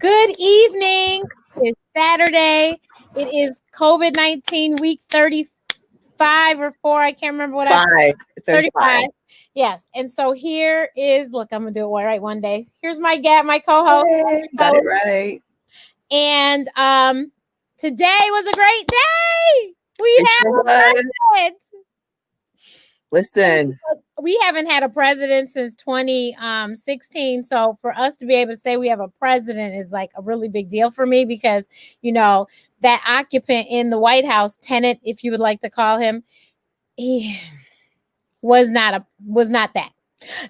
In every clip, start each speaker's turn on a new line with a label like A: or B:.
A: Good evening. It's Saturday. It is COVID-19 week 35 or 4. I can't remember what
B: Five.
A: 35. Yes. And so here is, look, I'm going to do it right one day. Here's my co-host.
B: Hey, got it right.
A: And today was a great day. We have a president.
B: Listen,
A: we haven't had a president since 2016. So for us to be able to say we have a president is like a really big deal for me because, that occupant in the White House, tenant, if you would like to call him, he was not that. Dr. Cindy,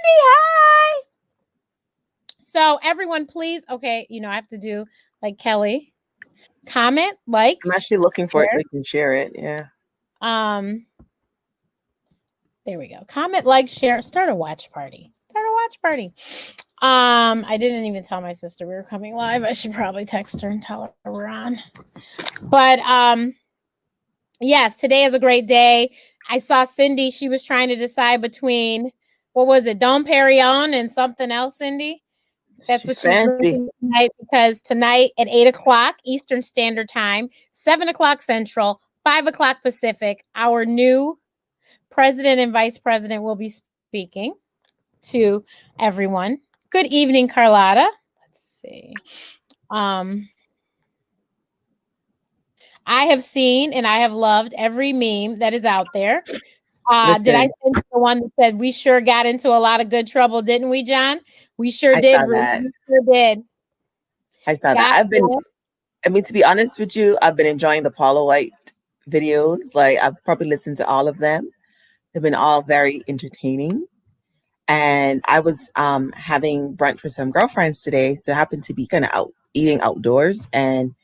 A: hi. So everyone, please, okay, I have to do like Kelly. Comment, like.
B: I'm actually looking for it so we can share it. Yeah.
A: There we go. Comment, like, share, start a watch party. I didn't even tell my sister we were coming live. I should probably text her and tell her we're on. But yes, today is a great day. I saw Cindy. She was trying to decide between, what was it, Dom Perignon and something else, Cindy? That's what she's drinking tonight, because tonight at 8 o'clock Eastern Standard Time, 7 o'clock Central, 5 o'clock Pacific, our new president and vice president will be speaking to everyone. Good evening, Carlotta. Let's see. I have seen and I have loved every meme that is out there. Did I send the one that said we sure got into a lot of good trouble, didn't we, John? We sure did. We sure did.
B: I saw that. To be honest with you, I've been enjoying the Paula White videos. Like, I've probably listened to all of them. They've been all very entertaining. And I was having brunch with some girlfriends today. So I happened to be kind of out eating outdoors. And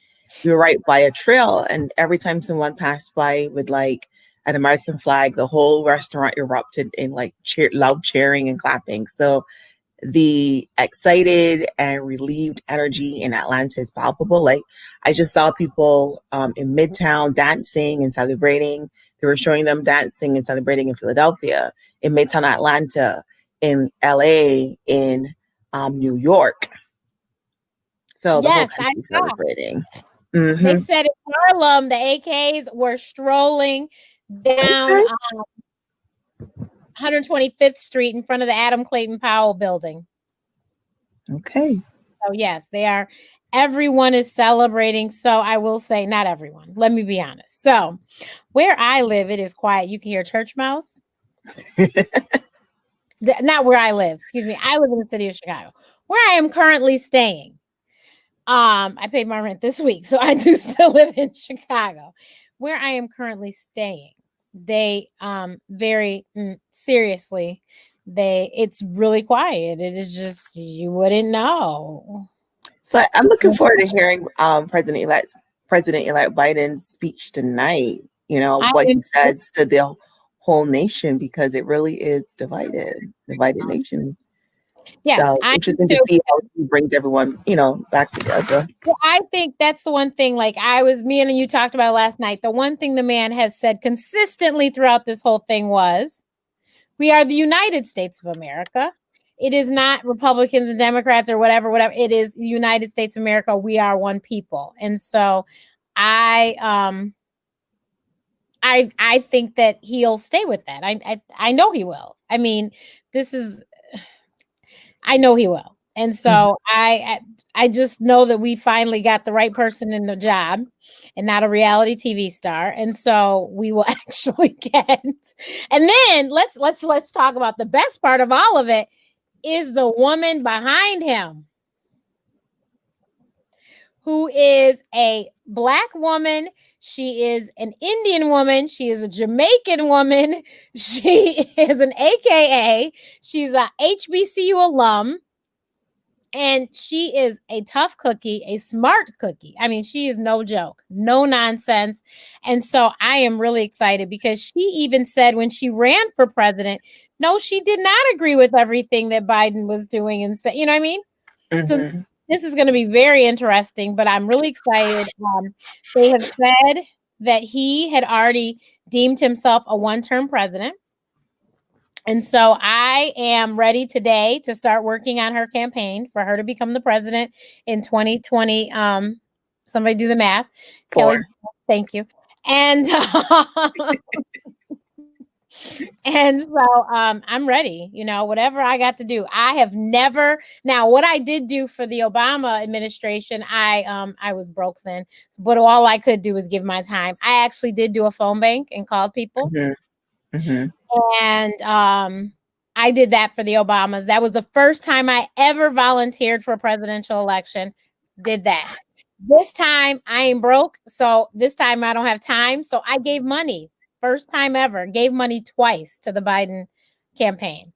B: we were right by a trail. And every time someone passed by with like an American flag, the whole restaurant erupted in like loud cheering and clapping. So the excited and relieved energy in Atlanta is palpable. Like, I just saw people in Midtown dancing and celebrating. They were showing them dancing and celebrating in Philadelphia, in Midtown Atlanta, in LA, in New York. So the whole country celebrating. Mm-hmm.
A: They said in Harlem, the AKs were strolling down 125th Street in front of the Adam Clayton Powell building.
B: Okay.
A: So yes, they are. Everyone is celebrating. So I will say, not everyone. Let me be honest. So where I live, it is quiet. You can hear church mouse. Not where I live. Excuse me. I live in the city of Chicago. Where I am currently staying. I paid my rent this week, so I do still live in Chicago. Where I am currently staying, they very seriously, it's really quiet. It is just, you wouldn't know.
B: But I'm looking forward to hearing President-elect Biden's speech tonight. What he says to the whole nation, because it really is divided nation.
A: Yes,
B: so interesting to see how he brings everyone, back together.
A: Well, I think that's the one thing, like me and you talked about last night. The one thing the man has said consistently throughout this whole thing was, we are the United States of America. It is not Republicans and Democrats or whatever. It is the United States of America. We are one people. And so I think that he'll stay with that. I know he will. I mean, I know he will. And so I just know that we finally got the right person in the job and not a reality TV star. And so we will actually get. And then let's talk about the best part of all of it is the woman behind him, who is a Black woman. She is an Indian woman. She is a Jamaican woman. She is an AKA. She's a HBCU alum. And she is a tough cookie, a smart cookie. I mean, she is no joke, no nonsense. And so I am really excited, because she even said when she ran for president, no, she did not agree with everything that Biden was doing. And say, you know what I mean? Mm-hmm. So this is going to be very interesting, but I'm really excited. They have said that he had already deemed himself a one-term president. And so I am ready today to start working on her campaign for her to become the president in 2020. Somebody do the math. Kelly,
B: 4.
A: thank you. And and so I'm ready, whatever I got to do. I have never, now what I did do for the Obama administration, I was broke then, but all I could do was give my time. I actually did do a phone bank and called people. And I did that for the Obamas. That was the first time I ever volunteered for a presidential election. Did that. This time I ain't broke. So this time I don't have time. So I gave money. First time ever. Gave money twice to the Biden campaign.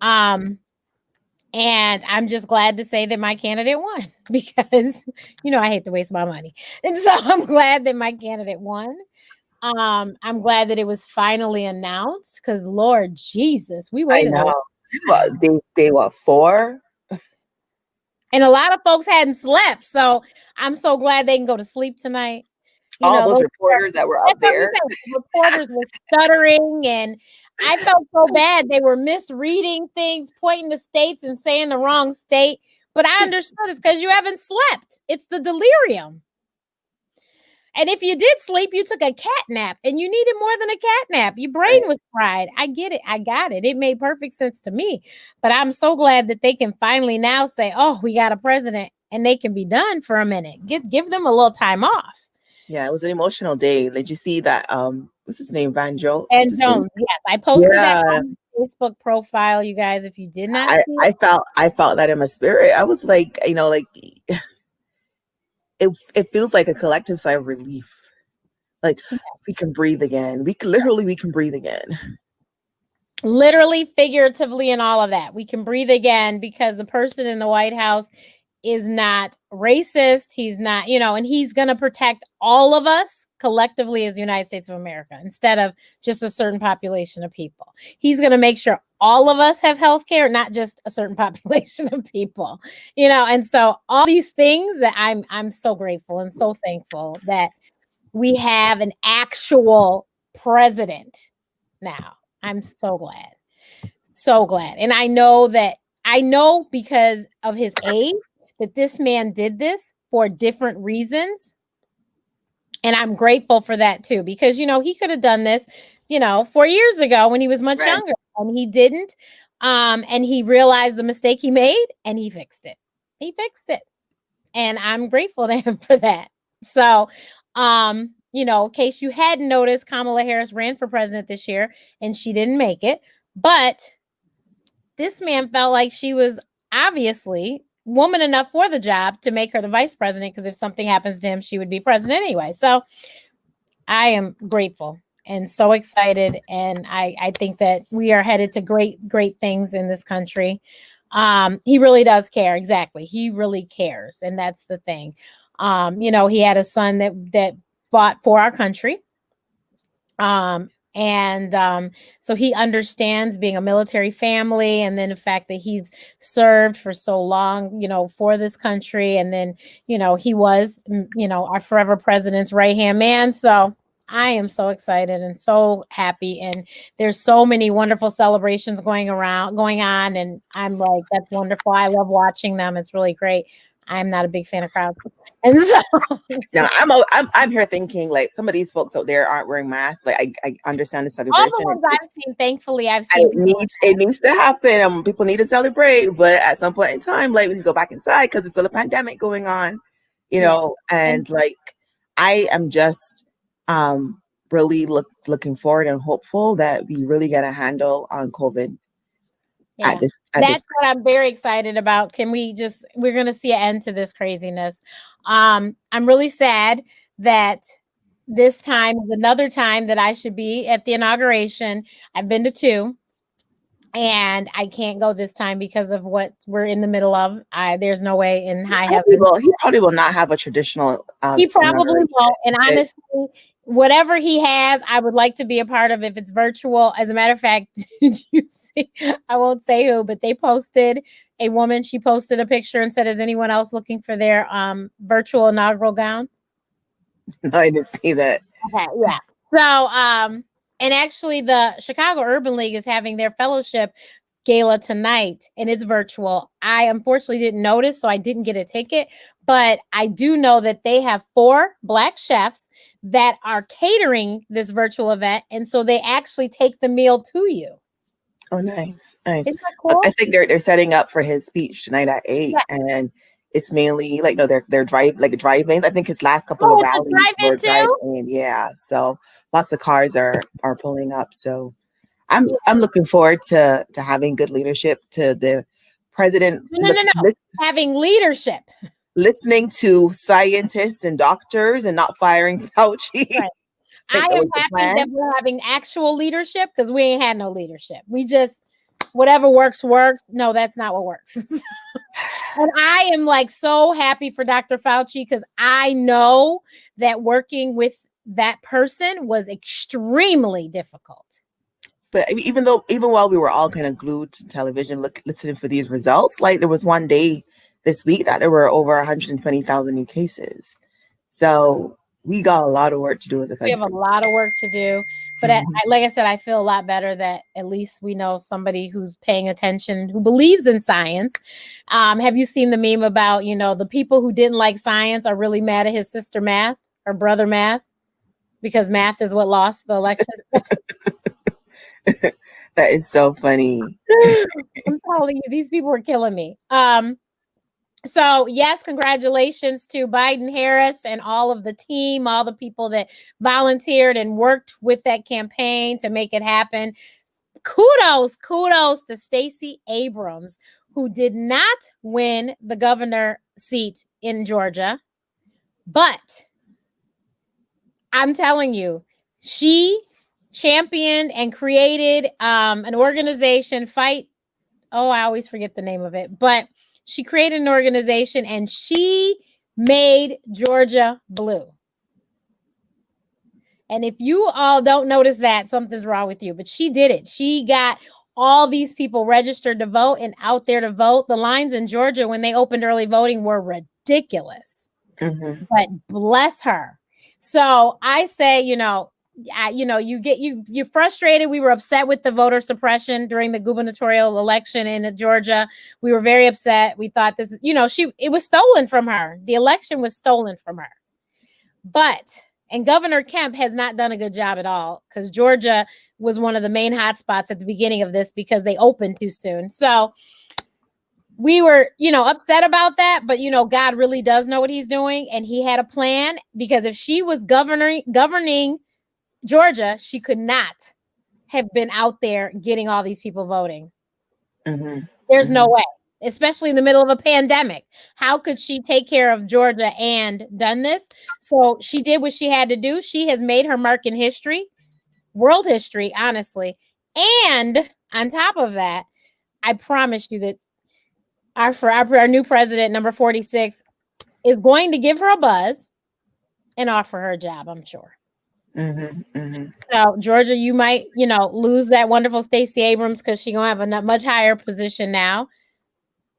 A: And I'm just glad to say that my candidate won because, I hate to waste my money. And so I'm glad that my candidate won. I'm glad that it was finally announced because Lord Jesus, we waited.
B: I know. They what, 4?
A: And a lot of folks hadn't slept. So I'm so glad they can go to sleep tonight.
B: All those reporters that were up there.
A: Reporters were stuttering, and I felt so bad. They were misreading things, pointing to states and saying the wrong state. But I understood it's because you haven't slept. It's the delirium. And if you did sleep, you took a cat nap, and you needed more than a cat nap. Your brain was fried. I get it. I got it. It made perfect sense to me. But I'm so glad that they can finally now say, oh, we got a president, and they can be done for a minute. Give them a little time off.
B: Yeah, it was an emotional day. Did you see that? What's his name? Van Jones.
A: Yes, I posted that on my Facebook profile. You guys, if you did not see
B: it, I felt that in my spirit. I was like, it feels like a collective sigh of relief. Like we can breathe again. We can breathe again.
A: Literally, figuratively, and all of that. We can breathe again because the person in the White House is not racist. He's not, and he's going to protect all of us collectively as the United States of America instead of just a certain population of people. He's going to make sure all of us have health care, not just a certain population of people, and so all these things that I'm so grateful and so thankful that we have an actual president now. I'm so glad. So glad. And I know because of his age that this man did this for different reasons. And I'm grateful for that too, because, he could have done this, 4 years ago when he was much younger, and he didn't. And he realized the mistake he made and he fixed it. And I'm grateful to him for that. So, in case you hadn't noticed, Kamala Harris ran for president this year and she didn't make it. But this man felt like she was obviously woman enough for the job to make her the vice president, because if something happens to him, she would be president anyway. So I am grateful and so excited. And I think that we are headed to great, great things in this country. He really does care. Exactly. He really cares. And that's the thing. He had a son that fought for our country. So he understands being a military family, and then the fact that he's served for so long, for this country. And then, he was, our forever president's right-hand man. So I am so excited and so happy. And there's so many wonderful celebrations going on. And I'm like, that's wonderful. I love watching them. It's really great. I'm not a big fan of crowds. And so
B: now I'm here thinking, like, some of these folks out there aren't wearing masks. Like, I understand the celebration.
A: All the ones I've seen, thankfully, I've seen.
B: It needs to happen. People need to celebrate, but at some point in time, like, we can go back inside because there's still a pandemic going on, and like, I am just really looking forward and hopeful that we really get a handle on COVID.
A: Yeah. That's what I'm very excited about. We're going to see an end to this craziness. I'm really sad that this time is another time that I should be at the inauguration. I've been to 2 and I can't go this time because of what we're in the middle of. There's no way in high heaven.
B: He probably will not have a traditional.
A: He probably won't. And honestly, whatever he has, I would like to be a part of if it's virtual. As a matter of fact, did you see? I won't say who, but they posted a woman. She posted a picture and said, "Is anyone else looking for their virtual inaugural gown?"
B: No, I didn't see that.
A: Okay, yeah. So And actually, the Chicago Urban League is having their fellowship gala tonight, and it's virtual. I unfortunately didn't notice, so I didn't get a ticket, but I do know that they have 4 Black chefs that are catering this virtual event, and so they actually take the meal to you.
B: Oh, nice.
A: Isn't that cool?
B: I think they're setting up for his speech tonight at 8, and it's mainly like, no, they're drive-ins. I think his last couple of rallies were drive-in. Yeah, so lots of cars are pulling up. So I'm looking forward to having good leadership, to the president.
A: No. Having leadership.
B: Listening to scientists and doctors and not firing Fauci.
A: Right. I am happy that we're having actual leadership, because we ain't had no leadership. We just, whatever works. No, that's not what works. And I am like so happy for Dr. Fauci, because I know that working with that person was extremely difficult.
B: But I mean, even while we were all kind of glued to television, listening for these results, like there was one day this week that there were over 120,000 new cases. So we got a lot of work to do as a country.
A: We have a lot of work to do. But like I said, I feel a lot better that at least we know somebody who's paying attention, who believes in science. Have you seen the meme about, the people who didn't like science are really mad at his sister Math or brother Math, because Math is what lost the election?
B: That is so funny.
A: I'm telling you, these people are killing me. So yes, congratulations to Biden Harris and all of the team, all the people that volunteered and worked with that campaign to make it happen. Kudos to Stacey Abrams, who did not win the governor seat in Georgia. But I'm telling you, she championed and created an organization, I always forget the name of it, but she created an organization and she made Georgia blue. And if you all don't notice that, something's wrong with you. But she did it. She got all these people registered to vote and out there to vote. The lines in Georgia when they opened early voting were ridiculous. Mm-hmm. But bless her. So I say, you're frustrated. We were upset with the voter suppression during the gubernatorial election in Georgia. We were very upset. We thought it was stolen from her. The election was stolen from her. And Governor Kemp has not done a good job at all, because Georgia was one of the main hotspots at the beginning of this because they opened too soon. So we were, upset about that, but God really does know what he's doing, and he had a plan, because if she was governing Georgia, she could not have been out there getting all these people voting. Mm-hmm. There's no way, especially in the middle of a pandemic. How could she take care of Georgia and done this? So she did what she had to do. She has made her mark in history, world history, honestly. And on top of that, I promise you that our new president, number 46, is going to give her a buzz and offer her a job, I'm sure. So Georgia, you might, lose that wonderful Stacey Abrams, because she's going to have a much higher position now.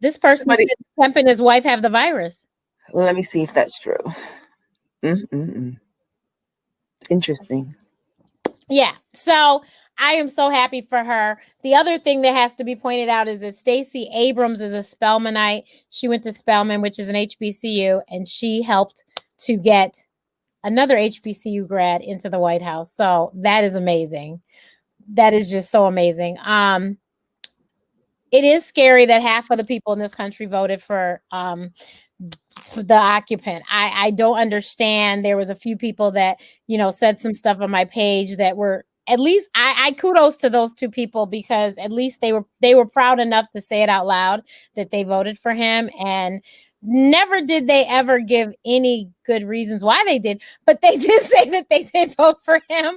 A: This person said Kemp and his wife have the virus.
B: Let me see if that's true. Interesting.
A: Yeah. So I am so happy for her. The other thing that has to be pointed out is that Stacey Abrams is a Spelmanite. She went to Spelman, which is an HBCU, and she helped to get another HBCU grad into the White House. So that is amazing. That is just so amazing. It is scary that half of the people in this country voted for the occupant. I don't understand. There was a few people that, said some stuff on my page that were, at least I kudos to those 2 people, because at least they were proud enough to say it out loud that they voted for him, and never did they ever give any good reasons why they did, but they did say that they did vote for him.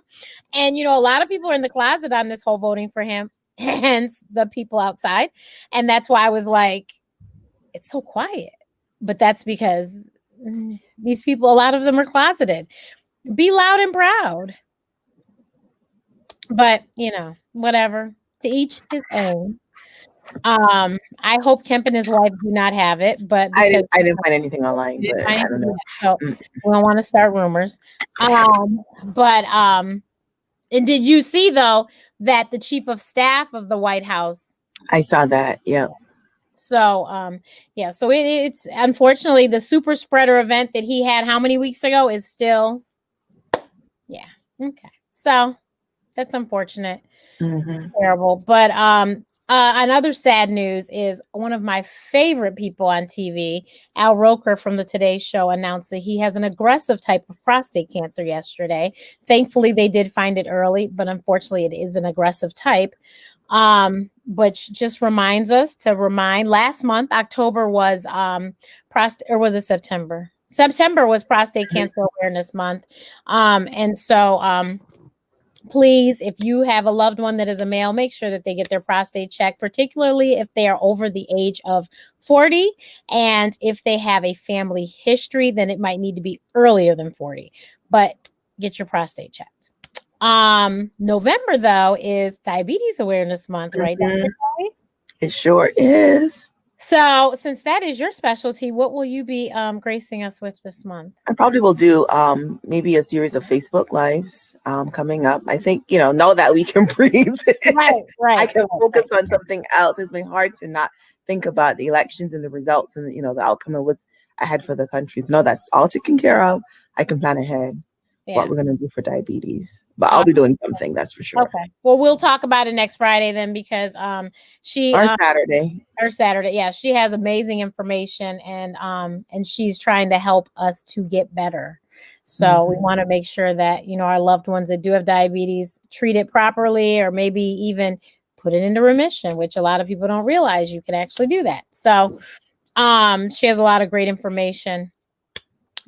A: And, a lot of people are in the closet on this whole voting for him, hence the people outside. And that's why I was like, it's so quiet. But that's because these people, a lot of them are closeted. Be loud and proud. But, whatever. To each his own. I hope Kemp and his wife do not have it, but
B: I didn't find anything online. But I don't know.
A: So we don't want to start rumors. But And did you see, though, that the chief of staff of the White House?
B: I saw that. Yeah.
A: So, yeah. So it's unfortunately the super spreader event that he had how many weeks ago is still. Yeah. Okay. So that's unfortunate.
B: Mm-hmm.
A: Terrible. But another sad news is one of my favorite people on TV, Al Roker from the Today Show, announced that he has an aggressive type of prostate cancer yesterday. Thankfully, they did find it early, but unfortunately, it is an aggressive type. Which just reminds us to remind last month, October was prostate, or was it September? September was Prostate Cancer Awareness Month. And so please, if you have a loved one that is a male, make sure that they get their prostate checked, particularly if they are over the age of 40. And if they have a family history, then it might need to be earlier than 40. But get your prostate checked. November, though, is Diabetes Awareness Month, right?
B: Mm-hmm. It sure is.
A: So, since that is your specialty, what will you be gracing us with this month?
B: I probably will do maybe a series of Facebook Lives coming up. I think, know that we can breathe.
A: Right.
B: I can focus on something else. It's been hard to not think about the elections and the results and, the outcome of what's ahead for the country. So, no, that's all taken care of. I can plan ahead what we're going to do for diabetes. But I'll be doing something, that's for sure.
A: Okay. Well, we'll talk about it next Friday then, because she
B: or Saturday.
A: Yeah, she has amazing information, and she's trying to help us to get better. So we want to make sure that our loved ones that do have diabetes treat it properly, or maybe even put it into remission, which a lot of people don't realize you can actually do that. So she has a lot of great information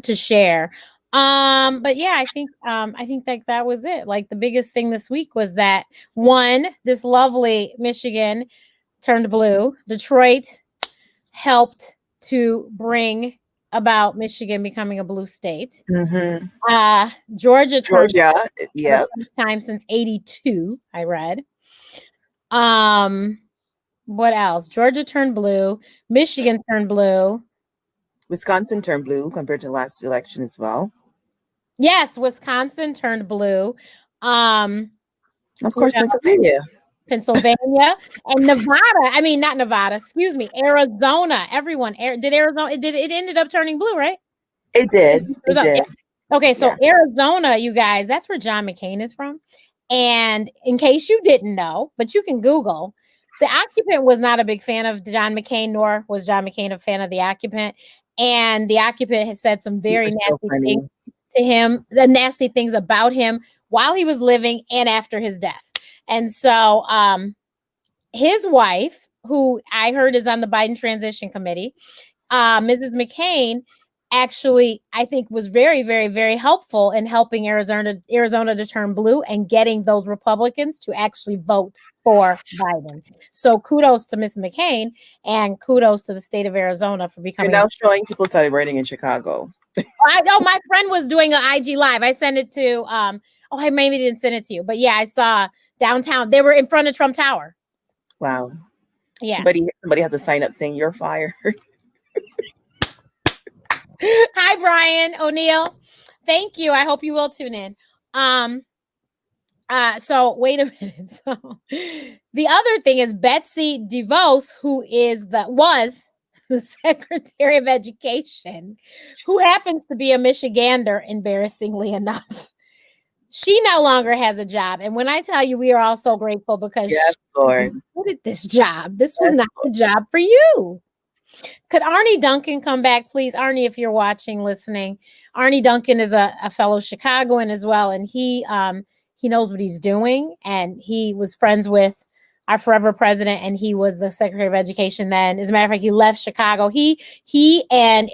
A: to share. But yeah, I think that was it. Like, the biggest thing this week was that this lovely Michigan turned blue. Detroit helped to bring about Michigan becoming a blue state. Georgia turned
B: yeah,
A: for the first time since '82. I read. What else? Georgia turned blue. Michigan turned blue.
B: Wisconsin turned blue compared to last election as well.
A: Yes, Wisconsin turned blue.
B: Of course, Pennsylvania
A: and Nevada. I mean, not Nevada. Excuse me, Arizona. Everyone, did Arizona? It ended up turning blue, right?
B: It did. It did.
A: Okay, so Arizona, you guys, that's where John McCain is from. And in case you didn't know, but you can Google, the occupant was not a big fan of John McCain, nor was John McCain a fan of the occupant. And the occupant has said some very nasty things to him, the nasty things about him while he was living and after his death. And so his wife, who I heard is on the Biden transition committee, Mrs. McCain, actually, I think, was very, very, very helpful in helping Arizona to turn blue and getting those Republicans to actually vote for Biden. So kudos to Miss McCain, and kudos to the state of Arizona for becoming.
B: You're now showing people celebrating in Chicago.
A: I know my friend was doing an IG live. I sent it to I maybe didn't send it to you, but yeah, I saw downtown. They were in front of Trump Tower.
B: Wow.
A: Yeah.
B: Somebody has a sign up saying you're fired.
A: Hi, Brian O'Neill. Thank you. I hope you will tune in. So wait a minute. So the other thing is Betsy DeVos, who was the Secretary of Education, who happens to be a Michigander, embarrassingly enough. She no longer has a job. And when I tell you, we are all so grateful, because
B: yes, Lord,
A: she wanted this job. This was not the job for you. Could Arnie Duncan come back, please? Arnie, if you're watching, listening. Arnie Duncan is a fellow Chicagoan as well, and he knows what he's doing, and he was friends with our forever president, and he was the Secretary of Education then. As a matter of fact, he left Chicago. He and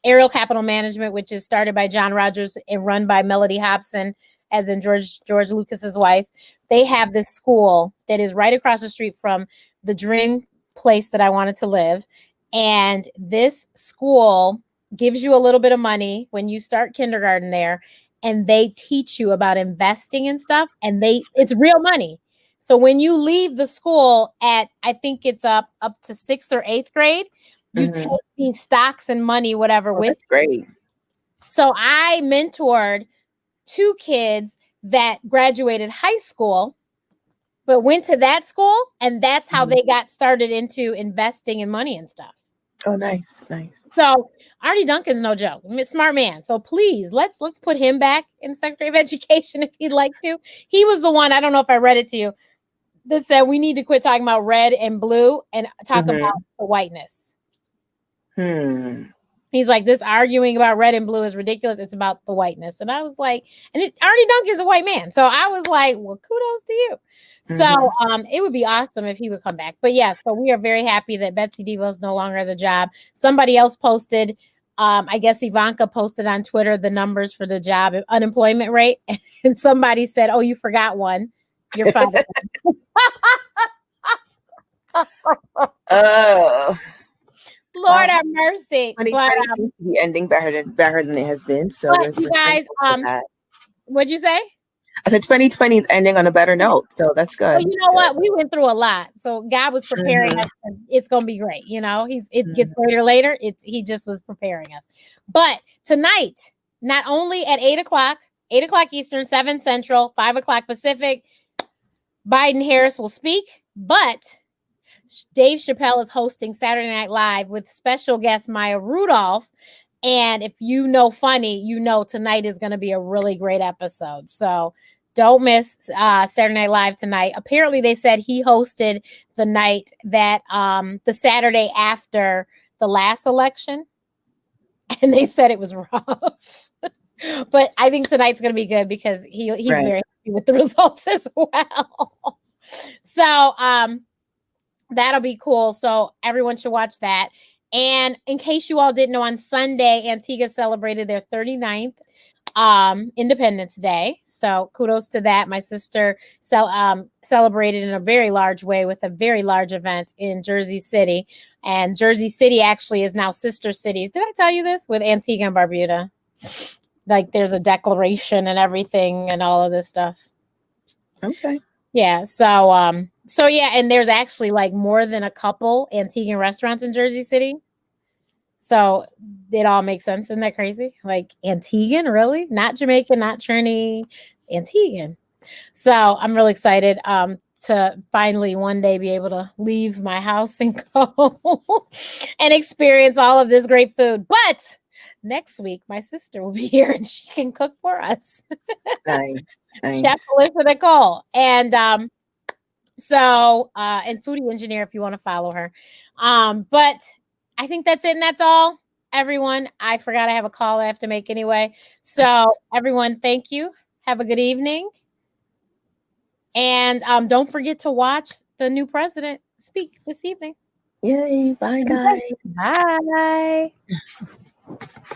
A: Ariel Capital Management, which is started by John Rogers and run by Melody Hobson, as in George Lucas's wife. They have this school that is right across the street from the dream place that I wanted to live. And this school gives you a little bit of money when you start kindergarten there, and they teach you about investing and stuff, and it's real money. So when you leave the school at, I think it's up to 6th or 8th grade, you take these stocks and money, whatever, with.
B: That's great.
A: So I mentored 2 kids that graduated high school, but went to that school, and that's how they got started into investing in money and stuff.
B: Oh, nice, nice.
A: So Arnie Duncan's no joke. Smart man. So please, let's put him back in Secretary of Education if he'd like to. He was the one, I don't know if I read it to you, that said we need to quit talking about red and blue and talk about the whiteness. He's like, this arguing about red and blue is ridiculous. It's about the whiteness. And I was like, and Arnie Duncan is a white man. So I was like, well, kudos to you. So it would be awesome if he would come back. But yeah, so we are very happy that Betsy DeVos no longer has a job. Somebody else posted, I guess Ivanka posted on Twitter the numbers for the job unemployment rate. And somebody said, oh, you forgot one. Your father. Lord have mercy.
B: 2020 seems to be ending better than it has been. So
A: you guys, what'd you say?
B: I said 2020 is ending on a better note, so that's good.
A: Well, you know what? We went through a lot, so God was preparing us. And it's gonna be great. You know, it gets greater later. He just was preparing us. But tonight, not only at 8:00 Eastern, 7 Central, 5:00 Pacific, Biden-Harris will speak, but Dave Chappelle is hosting Saturday Night Live with special guest Maya Rudolph. And if you know funny, you know tonight is going to be a really great episode. So don't miss Saturday Night Live tonight. Apparently, they said he hosted the night that the Saturday after the last election. And they said it was rough. But I think tonight's going to be good because he's very happy with the results as well. So that'll be cool. So everyone should watch that. And in case you all didn't know, on Sunday, Antigua celebrated their 39th Independence Day. So kudos to that. My sister celebrated in a very large way with a very large event in Jersey City. And Jersey City actually is now sister cities. Did I tell you this? With Antigua and Barbuda. Like there's a declaration and everything and all of this stuff.
B: Okay.
A: Yeah. So yeah, and there's actually like more than a couple Antiguan restaurants in Jersey City. So it all makes sense. Isn't that crazy? Like Antiguan, really? Not Jamaican, not Trini, Antiguan. So I'm really excited to finally one day be able to leave my house and go and experience all of this great food. But next week, my sister will be here and she can cook for us.
B: Nice.
A: Chef Melissa Nicole. And and foodie engineer if you want to follow her. But I think that's it and that's all. Everyone, I forgot I have a call I have to make anyway. So everyone, thank you. Have a good evening. And don't forget to watch the new president speak this evening.
B: Yay. Bye, guys.
A: Bye.